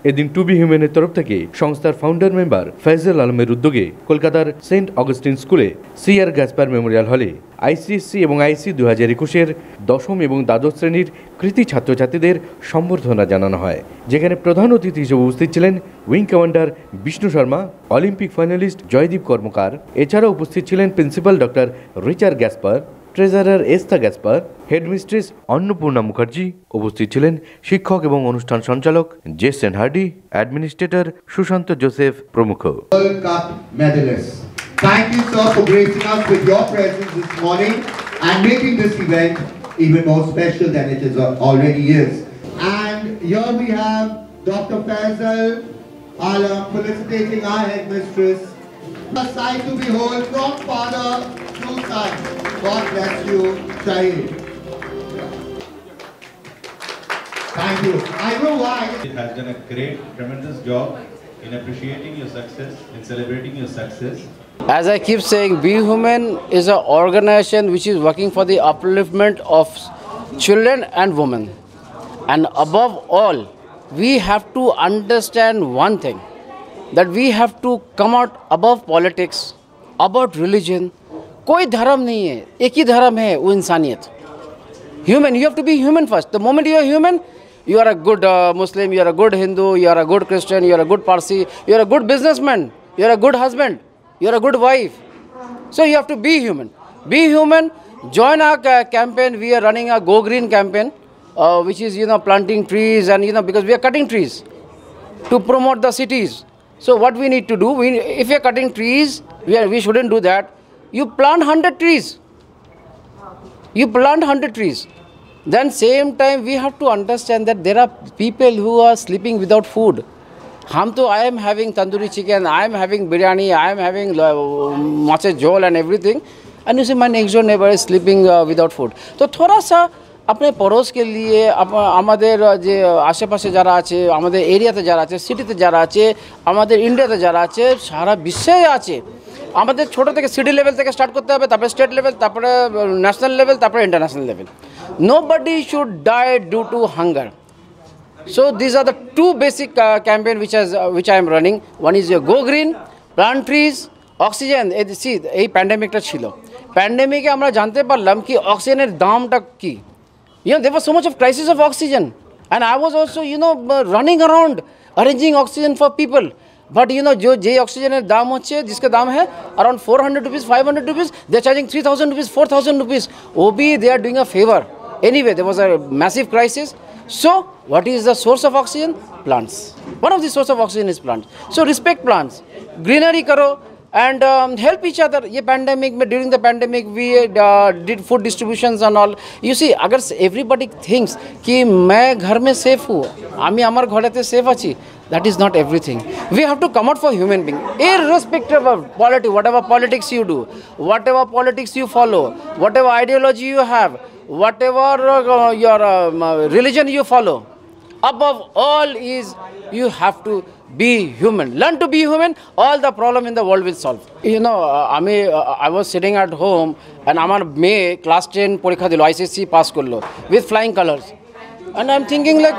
এদিন two B হিউম্যানের তরফ থেকে সংস্থার ফাউন্ডার মেম্বার ফয়জল আলমের উদ্যোগে কলকাতার সেন্ট অগাস্টিন স্কুলে সিআর গ্যাসপার মেমোরিয়াল হলে আইসিএসসি এবং আইসি 2021-এর দশম এবং দ্বাদশ শ্রেণীর কৃতি ছাত্রছাত্রীদের সম্বর্ধনা জানানো হয়, যেখানে প্রধান অতিথি হিসেবে উপস্থিত ছিলেন wing commander Vishnu Sharma, Olympic finalist Joydeep Karmakar. এছাড়াও উপস্থিত ছিলেন principal doctor Richard Gasper, treasurer Esta Gasper, headmistress Annapurna Mukherjee. উপস্থিত ছিলেন শিক্ষক এবং অনুষ্ঠান সঞ্চালক Jason Hardy, administrator Sushanta Joseph প্রমুখ। World Cup medalists. Thank you, sir, for gracing us with your presence this morning and making this event even more special than it already is. And here we have Dr. Faisal Alam felicitating our headmistress. A sight to behold from father to son. God bless you, Shahid. Thank you. I know why. It has done a great, tremendous job in appreciating your success, in celebrating your success. As I keep saying, Be Human is an organization which is working for the upliftment of children and women. And above all, we have to understand one thing, that we have to come out above politics, about religion. कोई धर्म नहीं है, एक ही धर्म है, वो इंसानियत. Human, you have to be human first. The moment you are human, you are a good Muslim, you are a good Hindu, you are a good Christian, you are a good Parsi, you are a good businessman, you are a good husband, you are a good wife. So you have to be human. Be human. Join our campaign. We are running a Go Green campaign, which is planting trees, and because we are cutting trees to promote the cities. So what we need to do, if we are cutting trees, we shouldn't do that. You plant 100 trees. You plant 100 trees. Then same time we have to understand that there are people who are sleeping without food. I am having tandoori chicken, I am having biryani, I am having mache jhol and everything, and you see my next door neighbor is sleeping without food. So थोड़ा सा अपने पड़ोस के लिए আমাদের যে আশেপাশে যারা আছে, আমাদের এরিয়াতে যারা আছে, সিটিতে যারা আছে, আমাদের ইন্ডিয়াতে যারা আছে, সারা বিশ্বে আছে, আমাদের ছোট থেকে সিটি লেভেল থেকে স্টার্ট করতে হবে, তারপরে স্টেট লেভেল, তারপরে ন্যাশনাল লেভেল, তারপরে international level. Nobody should die due to hunger. So these are the two basic campaign which I am running. One is your Go Green, plant trees, oxygen. See, এই প্যান্ডেমিকটা ছিল, প্যান্ডেমিকে আমরা জানতে পারলাম কি অক্সিজেনের দামটা কি. There was so much of crisis of oxygen, and I was also running around arranging oxygen for people. But जो जे ऑक्सीजन दाम होच्छे, जिसका दाम है around 400 rupees, 500 rupees, they are charging 3000 rupees, 4000 rupees. OB, they are doing a favor. Anyway, there was a massive crisis. So what is the source of oxygen? Plants. One of the source of oxygen is plants. So respect plants, greenery karo, and help each other. ये pandemic में, during the pandemic we did food distributions and all. You see, अगर everybody thinks कि मैं घर में safe हूँ, आमी आमार घरेते safe Aachi, that is not everything. We have to come out for human being, irrespective of politics, whatever politics you do, whatever politics you follow, whatever ideology you have, whatever your religion you follow. Above all is you have to be human. Learn to be human. All the problem in the world will solve. I was sitting at home and আমার মেয়ে class 10 পরীক্ষা দিল, ICSC pass করলো with flying colors. And I'm thinking like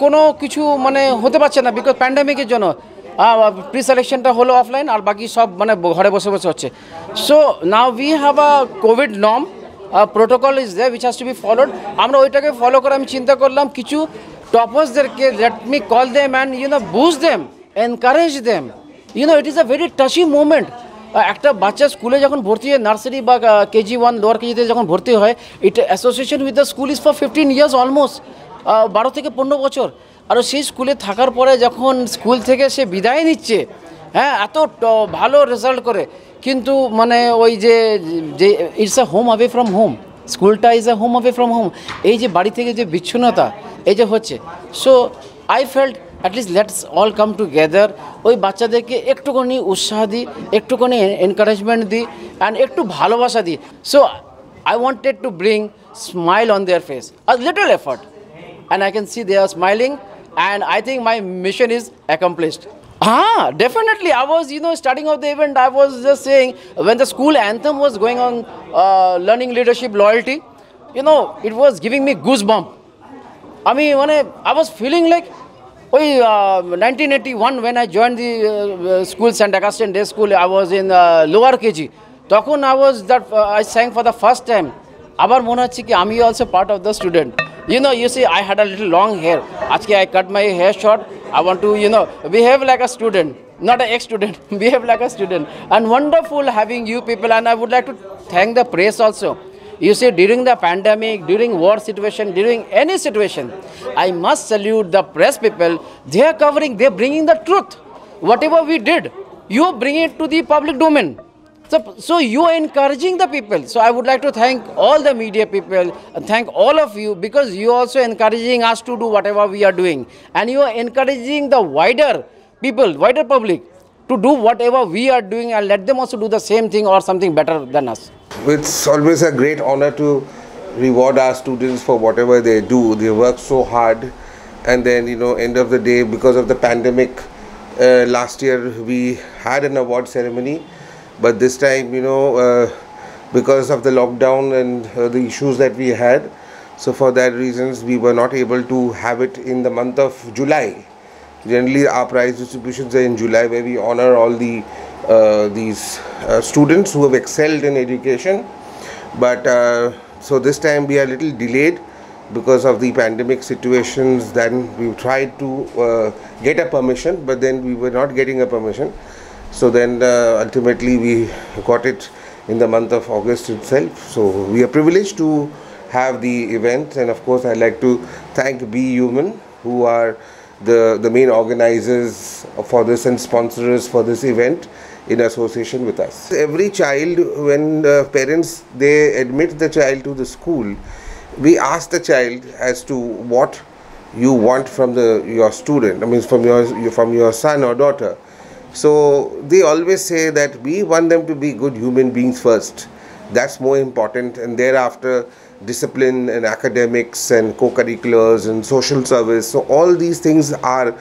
কোনো কিছু মানে হতে পারছে না, because প্যান্ডেমিকের জন্য প্রি সিলেকশনটা হলো অফলাইন, আর বাকি সব মানে ঘরে বসে বসে হচ্ছে. So now we have a COVID norm, protocol is there which has to be followed. আমরা ওইটাকে ফলো করে আমি চিন্তা করলাম কিছু টপার্সদেরকে, let me call them and boost them, encourage them. It is a very touchy moment. একটা বাচ্চা স্কুলে যখন ভর্তি হয়, নার্সারি বা কেজি 1 লোয়ার কেজিতে যখন ভর্তি হয়, এটা association with the school is for 15 years almost, 12 থেকে 15 বছর. আর সেই স্কুলে থাকার পরে যখন স্কুল থেকে সে বিদায় নিচ্ছে, হ্যাঁ, এত ভালো রেজাল্ট করে, কিন্তু মানে ওই যে it's a home away from home, স্কুলটা is a home away from home, এই যে বাড়ি থেকে যে বিচ্ছিন্নতা এই যে হচ্ছে. So I felt at least let's all come together. ওই বাচ্চাদেরকে একটুখানি উৎসাহ দিই, একটুখানি এনকারেজমেন্ট দিই, অ্যান্ড একটু ভালোবাসা দিই. So I wanted to bring smile on their face, a little effort, and I can see they are smiling, and I think my mission is accomplished. Definitely. I was, starting off the event, I was just saying, when the school anthem was going on, learning leadership, loyalty, it was giving me goosebumps. I mean, when I was feeling like 1981 when I joined the school, St. Augustine Day School, I was in lower KG. তখন I sang for the first time. আবার মনে হচ্ছে কি আমি also part of the student. You see, I had a little long hair. Ajke I cut my hair short. I want to, behave like a student, not an ex-student. Behave like a student. And wonderful having you people. And I would like to thank the press also. You see, during the pandemic, during war situation, during any situation, I must salute the press people. They are covering, they are bringing the truth. Whatever we did, you bring it to the public domain. So you are encouraging the people. So I would like to thank all the media people and thank all of you, because you are also encouraging us to do whatever we are doing. And you are encouraging the wider people, wider public to do whatever we are doing, and let them also do the same thing or something better than us. It's always a great honor to reward our students for whatever they do. They work so hard, and then, end of the day, because of the pandemic, last year we had an award ceremony. But this time, because of the lockdown and the issues that we had, so for that reasons we were not able to have it in the month of July. Generally, our prize distributions are in July, where we honor all these students who have excelled in education. But so this time we are a little delayed because of the pandemic situations. Then we tried to get a permission, but then we were not getting a permission. So then ultimately we got it in the month of August itself. So we are privileged to have the event, and of course I'd like to thank Be Human, who are the main organizers for this and sponsors for this event in association with us. Every child, when parents they admit the child to the school, we ask the child as to what you want from your student, I mean from your son or daughter. So they always say that we want them to be good human beings first. That's more important, and thereafter discipline and academics and co-curriculars and social service. So all these things are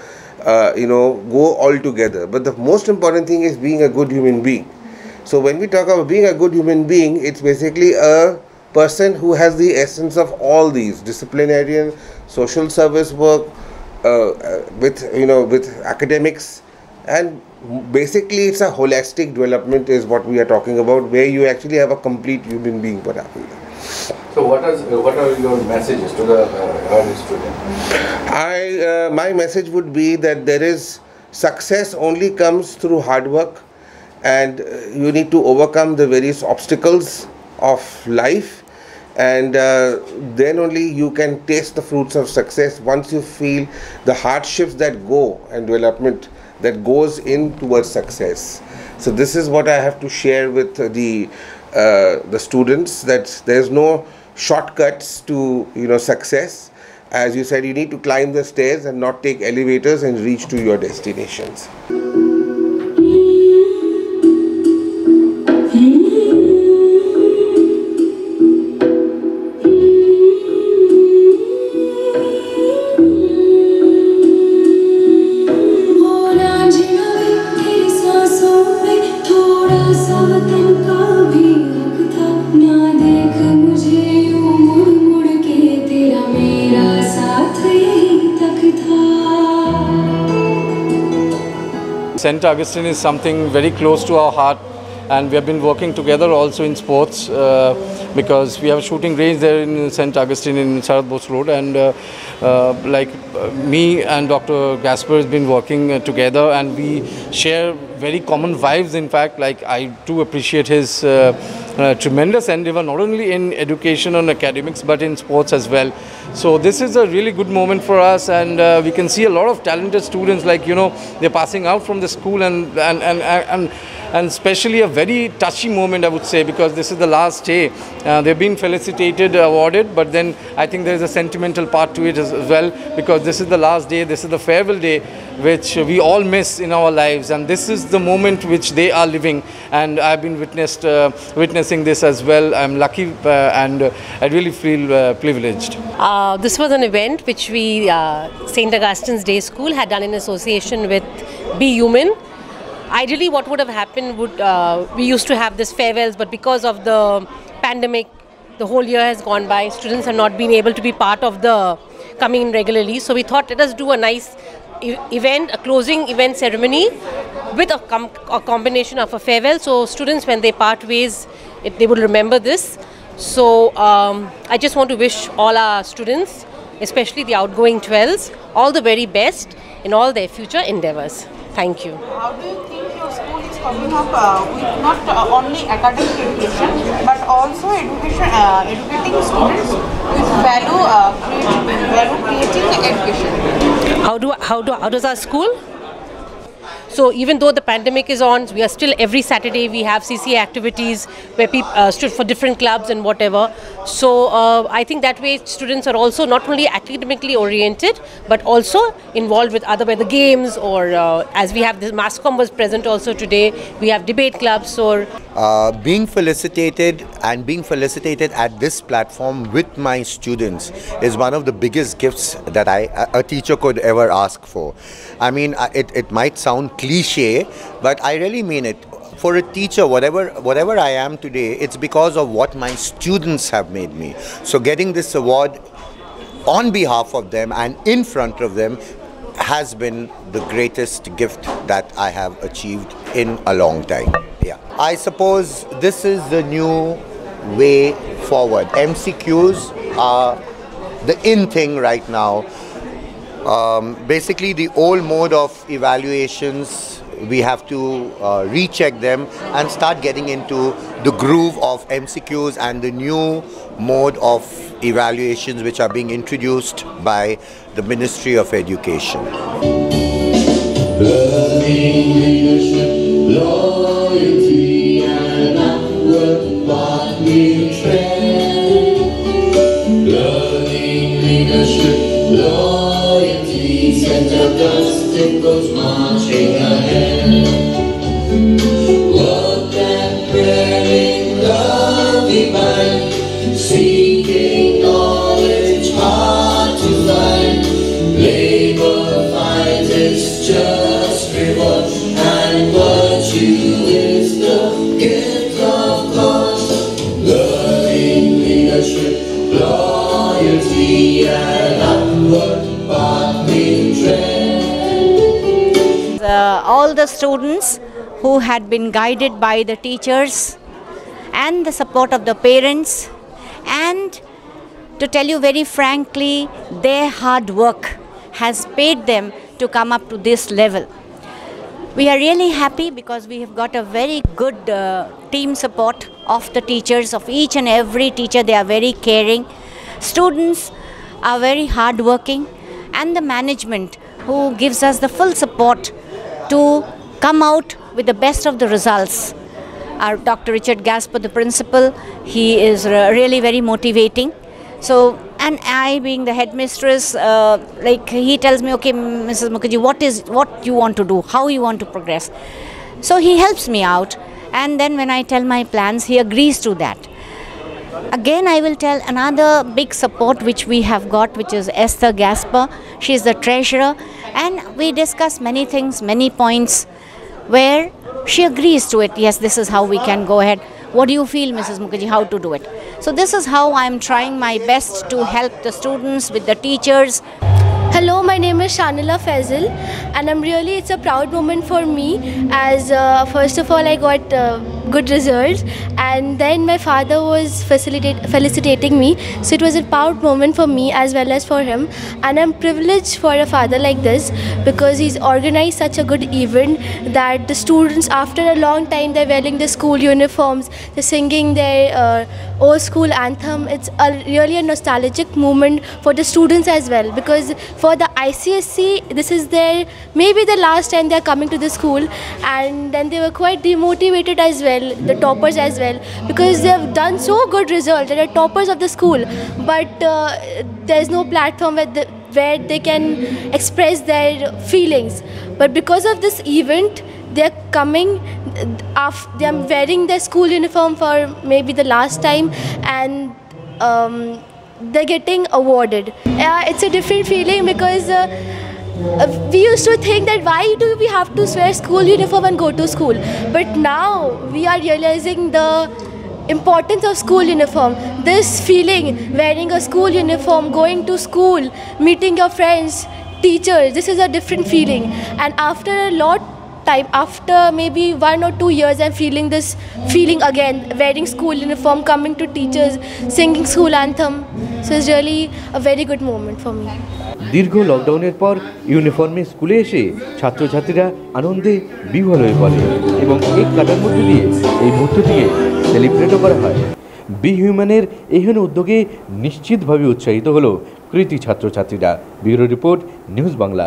go all together. But the most important thing is being a good human being. So when we talk about being a good human being, it's basically a person who has the essence of all these: disciplinarian, social service work, with academics, and basically it's a holistic development is what we are talking about, where you actually have a complete human being what happened. So what are your messages to the student? My message would be that there is success only comes through hard work, and you need to overcome the various obstacles of life, and then only you can taste the fruits of success once you feel the hardships that go and development that goes in towards success. So this is what I have to share with the students, that there's no shortcuts to success. As you said, you need to climb the stairs and not take elevators and reach to your destinations. St. Augustine is something very close to our heart, and we have been working together also in sports because we have a shooting range there in St. Augustine in Sarath Bose Road, and me and Dr. Gasper has been working together, and we share very common vibes. In fact, I do appreciate his tremendous endeavor, not only in education and academics but in sports as well. So this is a really good moment for us, and we can see a lot of talented students, they're passing out from the school, and especially a very touchy moment, I would say, because this is the last day. They've been felicitated, awarded, but then I think there is a sentimental part to it as well, because this is the last day, this is the farewell day, which we all miss in our lives, and this is the moment which they are living, and I've been witnessing this as well. I'm lucky, and I really feel privileged. This was an event which we, St. Augustine's Day School, had done in association with Be Human. Ideally, what would have happened would, we used to have this farewells, but because of the pandemic, the whole year has gone by. Students have not been able to be part of the coming in regularly. So we thought, let us do a nice event, a closing event ceremony with a combination of a farewell. So students, when they part ways, they will remember this. So I just want to wish all our students, especially the outgoing 12s, all the very best in all their future endeavors. Thank you. How do you think your school is coming up with not only academic education but also educating students with value creating education? How does our school? So even though the pandemic is on, we are still every Saturday we have CCA activities where people stood for different clubs and whatever. So I think that way students are also not only academically oriented but also involved with other whether games or as we have this MassCom was present also today. We have debate clubs or being felicitated at this platform with my students is one of the biggest gifts that a teacher could ever ask for. I mean, it might sound cliche, but I really mean it. For a teacher, whatever I am today, it's because of what my students have made me. So getting this award on behalf of them and in front of them has been the greatest gift that I have achieved in a long time. Yeah, I suppose this is the new way forward. MCQs are the in thing right now. Basically, the old mode of evaluations, we have to recheck them and start getting into the groove of MCQs and the new mode of evaluations which are being introduced by the Ministry of Education. Learning, leadership, loyalty, and upward path we tread. Learning, leadership, loyalty, St. Augustine goes marching ahead. Work and prayer in love divine, seeking knowledge hard to find. Labor finds its just reward, and virtue is the gift of God. Learning, leadership, loyalty, and upward path we tread. All the students who had been guided by the teachers and the support of the parents, and to tell you very frankly, their hard work has paid them to come up to this level. We are really happy because we have got a very good team support of the teachers, of each and every teacher. They are very caring. Students are very hardworking, and the management who gives us the full support to come out with the best of the results. Our Dr. Richard Gasper, the principal, he is really very motivating. So, and I being the headmistress, like he tells me, okay, Mrs. Mukherjee, what you want to do, how you want to progress. So he helps me out, and then when I tell my plans, he agrees to that. Again, I will tell another big support which we have got, which is Esther Gasper. She is the treasurer, and we discuss many things, many points, where she agrees to it. Yes, this is how we can go ahead. What do you feel, Mrs. Mukherjee, how to do it? So this is how I am trying my best to help the students with the teachers. Hello, my name is Shanila Faisal, and it's a proud moment for me as first of all I got good results, and then my father was felicitating me, so it was a proud moment for me as well as for him, and I'm privileged for a father like this because he's organized such a good event that the students, after a long time, they're wearing the school uniforms, they're singing their old school anthem. It's really a nostalgic moment for the students as well, because for the ICSC, this is maybe the last time they're coming to the school, and then they were quite demotivated as well, the toppers as well, because they have done so good results, they're toppers of the school, but there's no platform where they can express their feelings. But because of this event, they're coming, they're wearing their school uniform for maybe the last time, and they're getting awarded. It's a different feeling because we used to think that why do we have to wear school uniform and go to school, but now we are realizing the importance of school uniform. This feeling, wearing a school uniform, going to school, meeting your friends, teachers, this is a different feeling. And after a lot time, after maybe 1 or 2 years, I'm feeling this feeling again, wearing school uniform, coming to teachers, singing school anthem. So it's really a very good moment for me. দীর্ঘ লকডাউনের পর ইউনিফর্মে স্কুলে এসে ছাত্রছাত্রীরা আনন্দে বিহ্বল হয়ে পড়ে এবং কেক কাটার মধ্যে দিয়ে এই মুহূর্তটিকে সেলিব্রেটও করা হয়। বি হিউম্যানের এহেন উদ্যোগে নিশ্চিতভাবে উৎসাহিত হলো কৃতি ছাত্রছাত্রীরা। Bureau report, news Bangla.